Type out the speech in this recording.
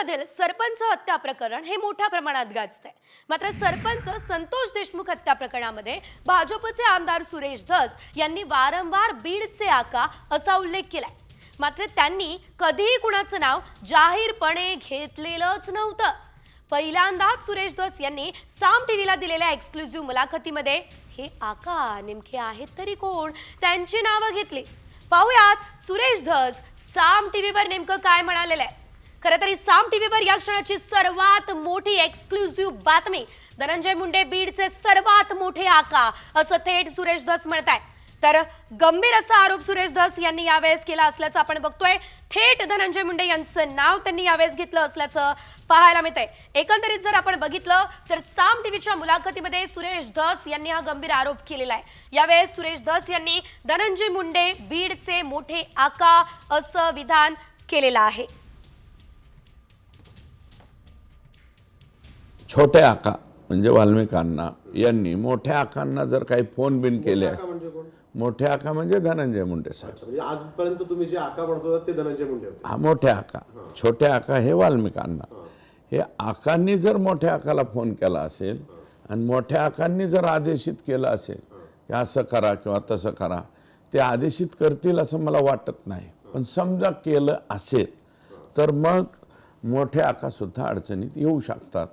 लातूरमधील सरपंच हत्या प्रकरण हे मोठ्या प्रमाणात गाजतंय। मात्र सरपंच संतोष देशमुख हत्या प्रकरणामध्ये भाजपचे आमदार सुरेश धस यांनी वारंवार बीडचे आका असा उल्लेख केलाय। मात्र त्यांनी कधीही कुणाचं नाव जाहीरपणे घेतलेलंच नव्हतं। पहिल्यांदाच सुरेश धस यांनी साम टीव्हीला दिलेल्या एक्सक्लुझिव्ह मुलाखतीमध्ये हे आका नेमके आहेत तरी कोण त्यांची नावं घेतली। पाहुयात सुरेश धस साम टीव्हीवर नेमकं काय म्हणालेलं आहे। खरं तर साम टीव्हीवर या क्षणाची सर्वात मोठी एक्सक्लुझिव्ह बातमी, धनंजय मुंडे बीडचे सर्वात मोठे आका असं थेट सुरेश धस म्हणताय। तर गंभीर असा आरोप सुरेश धस यांनी यावेळेस केला असल्याचं आपण बघतोय। थेट धनंजय मुंडे यांचं नाव त्यांनी यावेळेस घेतलं असल्याचं पाहायला मिळतंय। एकंदरीत जर आपण बघितलं तर साम टीव्हीच्या मुलाखतीमध्ये सुरेश धस यांनी हा गंभीर आरोप केलेला आहे। यावेळेस सुरेश धस यांनी धनंजय मुंडे बीडचे मोठे आका असं विधान केलेलं आहे। छोटे आका म्हणजे वाल्मिकांना यांनी मोठ्या आकांना जर काही फोन बिन केले मोठे आका म्हणजे धनंजय मुंडे साहेब। म्हणजे आजपर्यंत तुम्ही जे आका म्हणत होता ते धनंजय मुंडे होते। हा मोठे आका, छोटे आका हे वाल्मिकांना। हे आकांनी जर मोठ्या आकाला फोन केला असेल आणि मोठ्या आकांनी जर आदेशित केलं असेल की असं करा किंवा तसं करा, ते आदेशित करतील असं मला वाटत नाही। पण समजा केलं असेल तर मग मोठे आका सुद्धा अडचणीत येऊ शकतात।